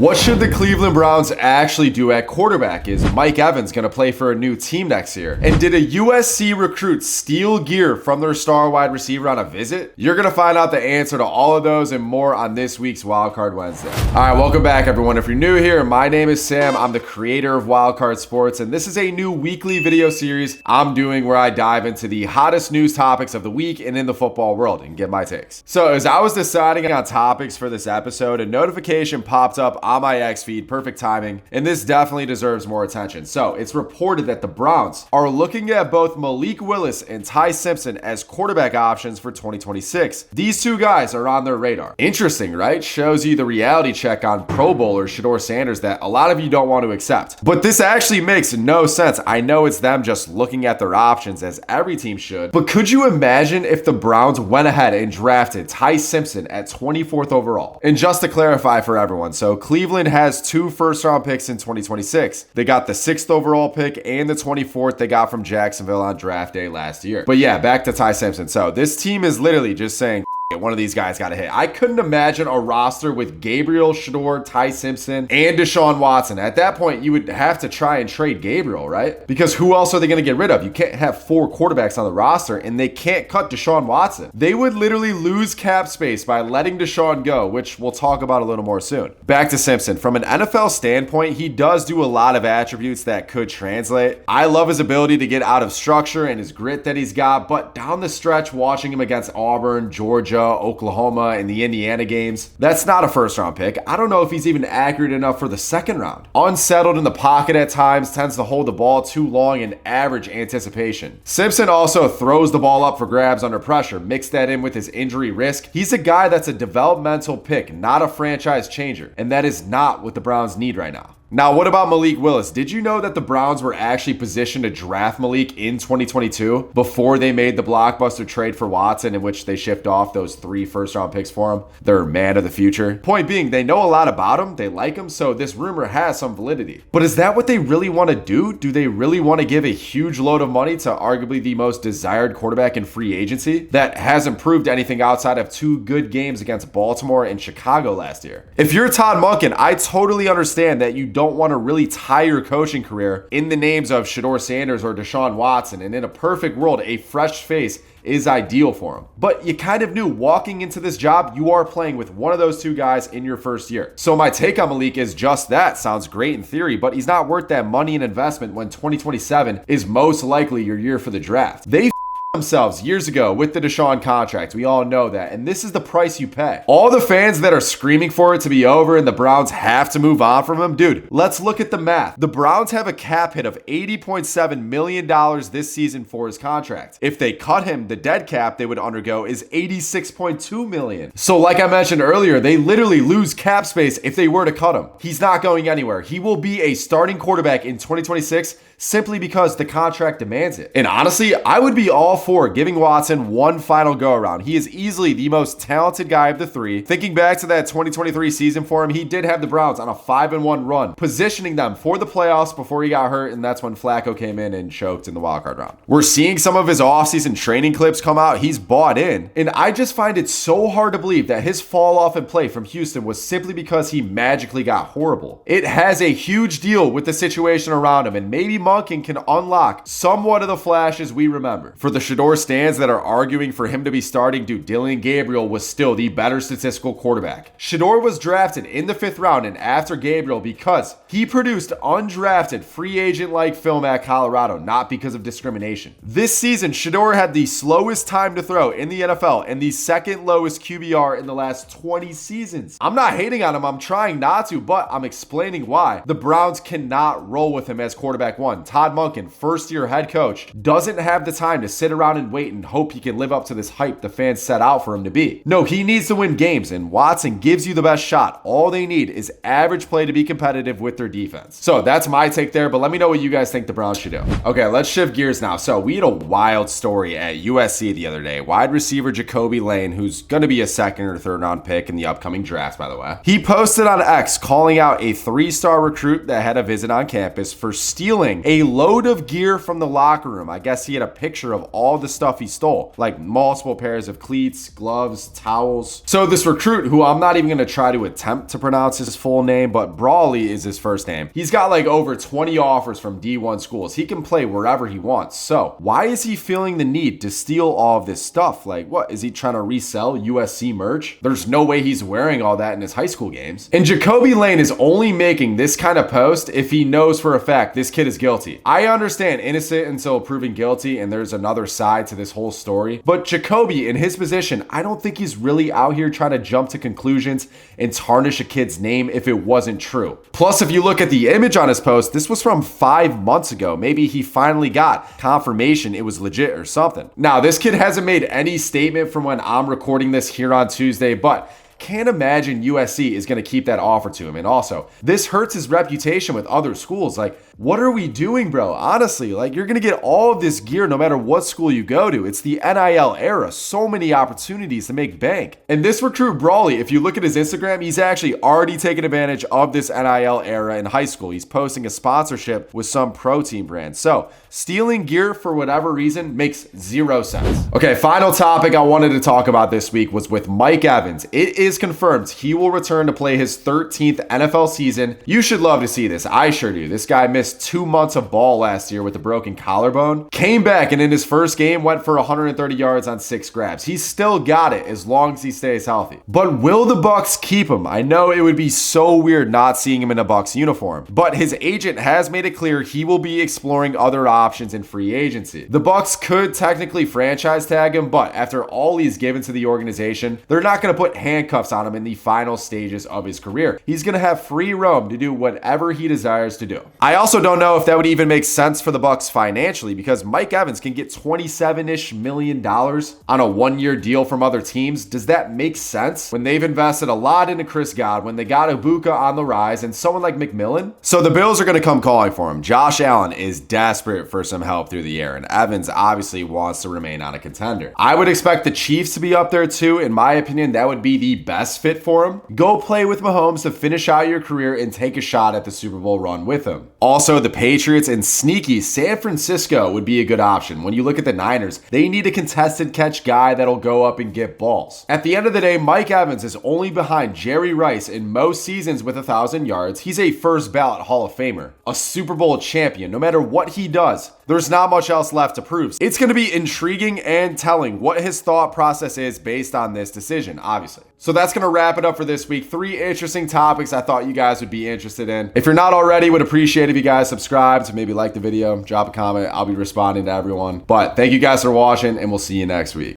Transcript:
What should the Cleveland Browns actually do at quarterback? Is Mike Evans going to play for a new team next year? And did a USC recruit steal gear from their star wide receiver on a visit? You're going to find out the answer to all of those and more on this week's Wildcard Wednesday. All right, welcome back, everyone. If you're new here, my name is Sam. I'm the creator of Wildcard Sports, and this is a new weekly video series I'm doing where I dive into the hottest news topics of the week and in the football world and get my takes. So as I was deciding on topics for this episode, a notification popped up on my X feed, perfect timing, and this definitely deserves more attention. So it's reported that the Browns are looking at both Malik Willis and Ty Simpson as quarterback options for 2026. These two guys are on their radar. Interesting, right? Shows you the reality check on Pro Bowler Shedeur Sanders that a lot of you don't want to accept. But this actually makes no sense. I know it's them just looking at their options, as every team should, but could you imagine if the Browns went ahead and drafted Ty Simpson at 24th overall? And just to clarify for everyone, so Cleveland has 2 first-round picks in 2026. They got the 6th overall pick and the 24th they got from Jacksonville on draft day last year. But yeah, back to Ty Simpson. So this team is literally just saying, one of these guys got to hit. I couldn't imagine a roster with Gabriel, Shedeur, Ty Simpson, and Deshaun Watson. At that point, you would have to try and trade Gabriel, right? Because who else are they going to get rid of? You can't have 4 quarterbacks on the roster, and they can't cut Deshaun Watson. They would literally lose cap space by letting Deshaun go, which we'll talk about a little more soon. Back to Simpson. From an NFL standpoint, he does do a lot of attributes that could translate. I love his ability to get out of structure and his grit that he's got, but down the stretch, watching him against Auburn, Georgia, Oklahoma, and the Indiana games, that's not a first round pick. I don't know if he's even accurate enough for the second round. Unsettled in the pocket at times, tends to hold the ball too long and average anticipation. Simpson also throws the ball up for grabs under pressure. Mix that in with his injury risk. He's a guy that's a developmental pick, not a franchise changer, and that is not what the Browns need right now. Now, what about Malik Willis? Did you know that the Browns were actually positioned to draft Malik in 2022 before they made the blockbuster trade for Watson, in which they shipped off those 3 first-round picks for him? Their man of the future. Point being, they know a lot about him, they like him, so this rumor has some validity. But is that what they really want to do? Do they really want to give a huge load of money to arguably the most desired quarterback in free agency that hasn't proved anything outside of 2 good games against Baltimore and Chicago last year? If you're Todd Monken, I totally understand that you don't want to really tie your coaching career in the names of Shedeur Sanders or Deshaun Watson, and in a perfect world, a fresh face is ideal for him. But you kind of knew walking into this job, you are playing with one of those 2 guys in your first year. So my take on Malik is just that. Sounds great in theory, but he's not worth that money and investment when 2027 is most likely your year for the draft. They themselves years ago with the Deshaun contract. We all know that. And this is the price you pay. All the fans that are screaming for it to be over and the Browns have to move on from him, dude, let's look at the math. The Browns have a cap hit of $80.7 million this season for his contract. If they cut him, the dead cap they would undergo is $86.2 million. So like I mentioned earlier, they literally lose cap space if they were to cut him. He's not going anywhere. He will be a starting quarterback in 2026 simply because the contract demands it. And honestly, I would be all for giving Watson one final go around. He is easily the most talented guy of the 3. Thinking back to that 2023 season for him, he did have the Browns on a 5-1 run, positioning them for the playoffs before he got hurt, and that's when Flacco came in and choked in the wildcard round. We're seeing some of his offseason training clips come out. He's bought in, and I just find it so hard to believe that his fall off in play from Houston was simply because he magically got horrible. It has a huge deal with the situation around him, and maybe Monken can unlock somewhat of the flashes we remember. For the Shedeur stands that are arguing for him to be starting, dude, Dylan Gabriel was still the better statistical quarterback. Shedeur was drafted in the 5th round and after Gabriel because he produced undrafted free agent-like film at Colorado, not because of discrimination. This season, Shedeur had the slowest time to throw in the NFL and the 2nd lowest QBR in the last 20 seasons. I'm not hating on him, I'm trying not to, but I'm explaining why. The Browns cannot roll with him as quarterback 1. Todd Monken, first-year head coach, doesn't have the time to sit around and wait and hope he can live up to this hype the fans set out for him to be. No, he needs to win games, and Watson gives you the best shot. All they need is average play to be competitive with their defense. So that's my take there, but let me know what you guys think the Browns should do. Okay, let's shift gears now. So we had a wild story at USC the other day. Wide receiver Jacoby Lane, who's going to be a 2nd or 3rd round pick in the upcoming draft, by the way. He posted on X calling out a 3-star recruit that had a visit on campus for stealing a load of gear from the locker room. I guess he had a picture of all all the stuff he stole, like multiple pairs of cleats, gloves, towels. So this recruit, who I'm not even going to try to attempt to pronounce his full name, but Brawley is his first name. He's got like over 20 offers from D1 schools. He can play wherever he wants. So why is he feeling the need to steal all of this stuff? Like, what, is he trying to resell USC merch? There's no way he's wearing all that in his high school games. And Jacoby Lane is only making this kind of post if he knows for a fact this kid is guilty. I understand innocent until proven guilty, and there's another side to this whole story. But Jacoby, in his position, I don't think he's really out here trying to jump to conclusions and tarnish a kid's name if it wasn't true. Plus, if you look at the image on his post, this was from 5 months ago. Maybe he finally got confirmation it was legit or something. Now, this kid hasn't made any statement from when I'm recording this here on Tuesday, but can't imagine USC is going to keep that offer to him. And also, this hurts his reputation with other schools. Like, what are we doing, bro? Honestly, like, you're going to get all of this gear no matter what school you go to. It's the NIL era. So many opportunities to make bank. And this recruit, Brawley, if you look at his Instagram, he's actually already taken advantage of this NIL era in high school. He's posting a sponsorship with some protein brand. So, stealing gear for whatever reason makes zero sense. Okay, final topic I wanted to talk about this week was with Mike Evans. It is confirmed he will return to play his 13th NFL season. You should love to see this. I sure do. This guy missed 2 months of ball last year with a broken collarbone. Came back and in his first game went for 130 yards on 6 grabs. He's still got it as long as he stays healthy. But will the Bucs keep him? I know it would be so weird not seeing him in a Bucs uniform, but his agent has made it clear he will be exploring other options in free agency. The Bucs could technically franchise tag him, but after all he's given to the organization, they're not going to put handcuffs on him in the final stages of his career. He's going to have free roam to do whatever he desires to do. I also don't know if that would even make sense for the Bucs financially, because Mike Evans can get $27-ish million on a 1-year deal from other teams. Does that make sense when they've invested a lot into Chris Godwin? They got Ibuka on the rise and someone like McMillan. So the Bills are going to come calling for him. Josh Allen is desperate for some help through the air, and Evans obviously wants to remain on a contender. I would expect the Chiefs to be up there too. In my opinion, that would be the best fit for him. Go play with Mahomes to finish out your career and take a shot at the Super Bowl run with him. Also, the Patriots and sneaky San Francisco would be a good option. When you look at the Niners, they need a contested catch guy that'll go up and get balls. At the end of the day, Mike Evans is only behind Jerry Rice in most seasons with 1,000 yards. He's a first ballot Hall of Famer, a Super Bowl champion. No matter what he does, there's not much else left to prove. It's going to be intriguing and telling what his thought process is based on this decision, obviously. So that's going to wrap it up for this week. 3 interesting topics I thought you guys would be interested in. If you're not already, would appreciate if you guys subscribe, to maybe like the video, drop a comment. I'll be responding to everyone. But thank you guys for watching, and we'll see you next week.